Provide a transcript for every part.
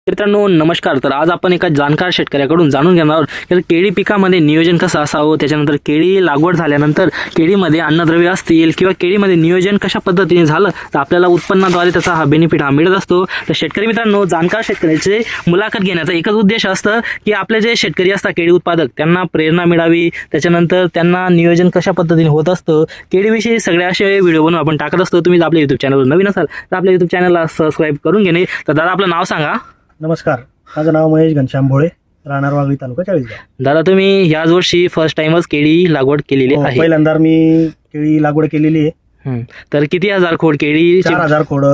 मित्रांनो नमस्कार. तर आज आपण एका जाणकार शेतकऱ्याकडून जाणून घेणार आहोत की केळी पिकामध्ये नियोजन कसं असावं, त्याच्यानंतर केळी लागवड झाल्यानंतर केळीमध्ये अन्नद्रव्य असतील किंवा केळीमध्ये नियोजन कशा पद्धतीने झालं तर आपल्याला उत्पन्नाद्वारे त्याचा हा बेनिफिट मिळत असतो. तर शेतकरी मित्रांनो, जाणकार शेतकऱ्याचे मुलाखत घेण्याचा एकच उद्देश असतं की आपले जे शेतकरी असतात केळी उत्पादक त्यांना प्रेरणा मिळावी, त्याच्यानंतर त्यांना नियोजन कशा पद्धतीने होत असतं केळीविषयी सगळे असे व्हिडिओ बनवून आपण टाकत असतो. तुम्ही आपल्या युट्यूब चॅनलवर नवीन असाल तर आपल्या युट्यूब चॅनलला सबस्क्राईब करून घेणे. तर दादा आपलं नाव सांगा. नमस्कार, माझं नाव महेश घनश्याम भोळे, राहणार वाघळी तालुका चाळीसगाव. दादा तुम्ही याच वर्षी फर्स्ट टाइमच केळी लागवड केलेली आहे? पहिल्यांदा मी केळी लागवड केलेली आहे. तर किती हजार खोड केळी? 4000 खोड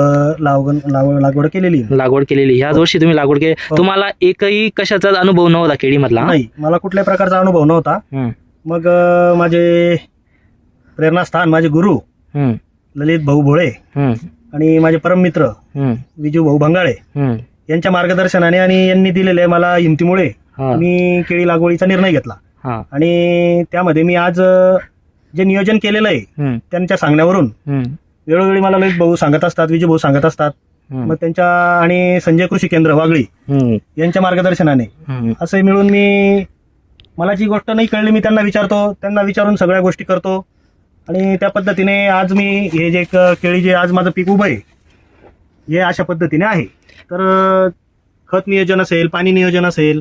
लागवड केलेली आहे. लागवड केलेली ह्याच वर्षी तुम्ही लागवड केली. तुम्हाला एकही कशाचा अनुभव नव्हता केळीमधला? नाही, मला कुठल्याही प्रकारचा अनुभव नव्हता. मग माझे प्रेरणास्थान माझे गुरु ललित भाऊ भोळे आणि माझे परम मित्र विजू भाऊ भंगाळे यांच्या मार्गदर्शनाने आणि यांनी दिलेल्या मला हिमतीमुळे मी केळी लागवडीचा निर्णय घेतला. आणि त्यामध्ये मी आज जे नियोजन केलेलं आहे त्यांच्या सांगण्यावरून वेळोवेळी मला ललित भाऊ सांगत असतात, विजू भाऊ सांगत असतात, मग त्यांच्या आणि संजय कृषी केंद्र वाघळी यांच्या मार्गदर्शनाने असे मिळून मला जी गोष्ट नाही कळली मी त्यांना विचारतो, त्यांना विचारून सगळ्या गोष्टी करतो. आणि त्या पद्धतीने आज मी हे जे केळी जे आज माझं पीक उभं आहे हे अशा पद्धतीने आहे. तर खत नियोजन असेल, पाणी नियोजन असेल,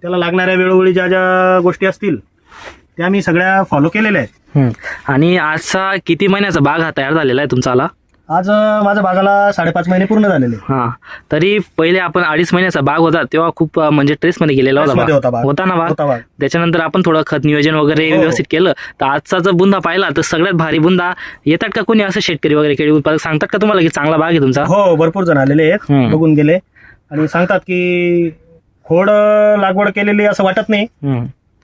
त्याला लागणाऱ्या वेळोवेळी ज्या ज्या गोष्टी असतील त्या मी सगळ्या फॉलो केलेल्या आहेत. आणि आजचा किती महिन्याचा बाग हा तयार झालेला आहे तुमचा? आज माझ्या बागाला 5.5 महिने पूर्ण झालेले. तरी पहिले आपण 2.5 महिन्याचा बाग होता तेव्हा खूप म्हणजे ट्रेस मध्ये गेलेला होता ना बाग. त्याच्यानंतर आपण थोडं खत नियोजन वगैरे व्यवस्थित केलं तर आजचा जर बुंदा पाहिला तर सगळ्यात भारी बुंदा. येतात का कोणी असं शेतकरी वगैरे केळी उत्पादक सांगतात का तुम्हाला की चांगला बाग आहे तुमचा? हो, भरपूर जण आलेले आहेत, बघून गेले आणि सांगतात की खोड लागवड केलेली असं वाटत नाही,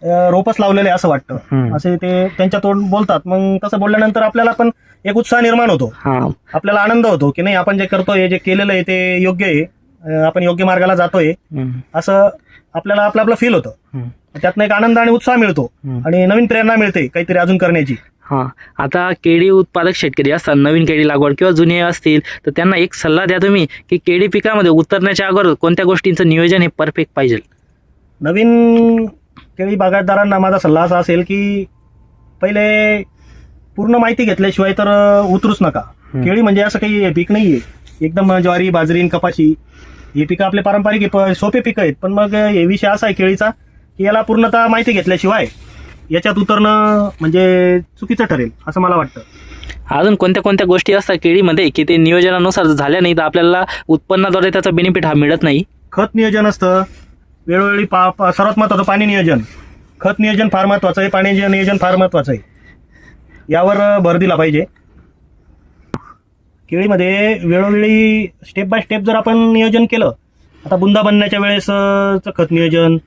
रोपच लावलेले असं वाटतं, असे ते त्यांच्या तोंड बोलतात. मग तसं बोलल्यानंतर आपल्याला पण एक उत्साह निर्माण होतो, आपल्याला आनंद होतो की नाही आपण जे करतोय जे केलेलं आहे ते योग्य आहे, आपण योग्य मार्गाला जातोय असं आपल्याला आपलं फील होतं. त्यातनं एक आनंद आणि उत्साह मिळतो आणि नवीन प्रेरणा मिळते काहीतरी अजून करण्याची. आता केळी उत्पादक शेतकरी असतात, नवीन केळी लागवड किंवा जुने असतील तर त्यांना एक सल्ला द्या तुम्ही की केळी पिकामध्ये उतरण्याच्या अगोदर कोणत्या गोष्टींचं नियोजन हे परफेक्ट पाहिजे. नवीन केळी बागायतदारांना माझा सल्ला असा असेल की पहिले पूर्ण माहिती घेतल्याशिवाय तर उतरूच नका. केळी म्हणजे असं काही पीक नाहीये एकदम ज्वारी, बाजरी, कपाशी हे पिकं आपले पारंपरिक सोपे पिकं आहेत. पण मग हे विषय असा आहे केळीचा की याला पूर्णतः माहिती घेतल्याशिवाय याच्यात उतरणं म्हणजे चुकीचं ठरेल असं मला वाटतं. अजून कोणत्या कोणत्या गोष्टी असतात केळीमध्ये की ते नियोजनानुसार झाल्या नाही तर आपल्याला उत्पन्नाद्वारे त्याचा बेनिफिट मिळत नाही? खत नियोजन असतं वेळोवेळी, सर्वात महत्वाचं पाणी नियोजन. खत नियोजन फार महत्वाचं आहे, पाणी नियोजन फार महत्वाचं आहे, यावर भर दिला पाहिजे. केळीमध्ये वेळोवेळी स्टेप बाय स्टेप जर आपण नियोजन केलं, आता बुंदा बनण्याच्या वेळेस खत नियोजन,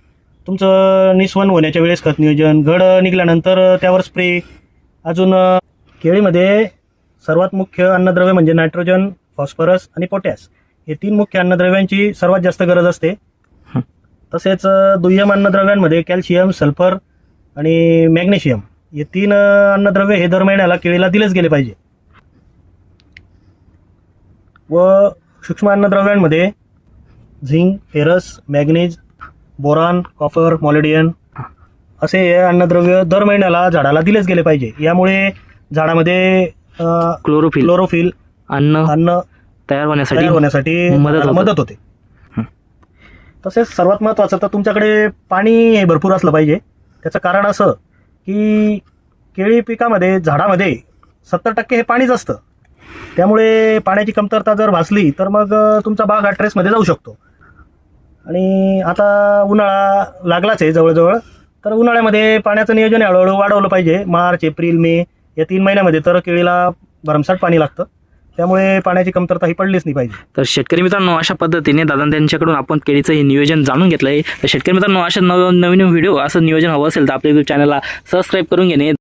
तुमचं निस्वन होण्याच्या वेळेस खत नियोजन, घड निघाल्यानंतर त्यावर स्प्रे. अजून केळीमध्ये सर्वात मुख्य अन्नद्रव्य म्हणजे नायट्रोजन, फॉस्फरस आणि पोटॅश हे 3 मुख्य अन्नद्रव्यांची सर्वात जास्त गरज असते. तसेच दुय्यम अन्नद्रव्यांमध्ये कॅल्शियम, सल्फर आणि मॅग्नेशियम हे 3 अन्नद्रव्य हे दर महिन्याला केळीला दिलेच गेले पाहिजे. व सूक्ष्म अन्नद्रव्यांमध्ये झिंक, फेरस, मॅग्नेज, बोरॉन, कॉपर, मॉलिडियन असे हे अन्नद्रव्य दर महिन्याला झाडाला दिलेच गेले पाहिजे. यामुळे झाडामध्ये क्लोरोफिल अन्न तयार होण्यासाठी मदत होते. तसेच सर्वात महत्त्वाचं तर तुमच्याकडे पाणी हे भरपूर असलं पाहिजे. त्याचं कारण असं की केळी पिकामध्ये झाडामध्ये 70% हे पाणीच असतं. त्यामुळे पाण्याची कमतरता जर भासली तर मग तुमचा बाग हा ट्रेसमध्ये जाऊ शकतो. आणि आता उन्हाळा लागलाच आहे जवळजवळ, तर उन्हाळ्यामध्ये पाण्याचं नियोजन हळूहळू वाढवलं पाहिजे. मार्च, एप्रिल, मे या 3 महिन्यामध्ये तर केळीला भरमसाठ पाणी लागतं, त्यामुळे पाण्याची कमतरता ही पडलीच नाही पाहिजे. तर शेतकरी मित्रांनो, अशा पद्धतीने दादा त्यांच्याकडून आपण केळीचं हे नियोजन जाणून घेतलंय. तर शेतकरी मित्रांनो, अशा नवीन व्हिडिओ असं नियोजन हवं असेल तर आपल्या युट्यूब चॅनलला सबस्क्राईब करून घेणे.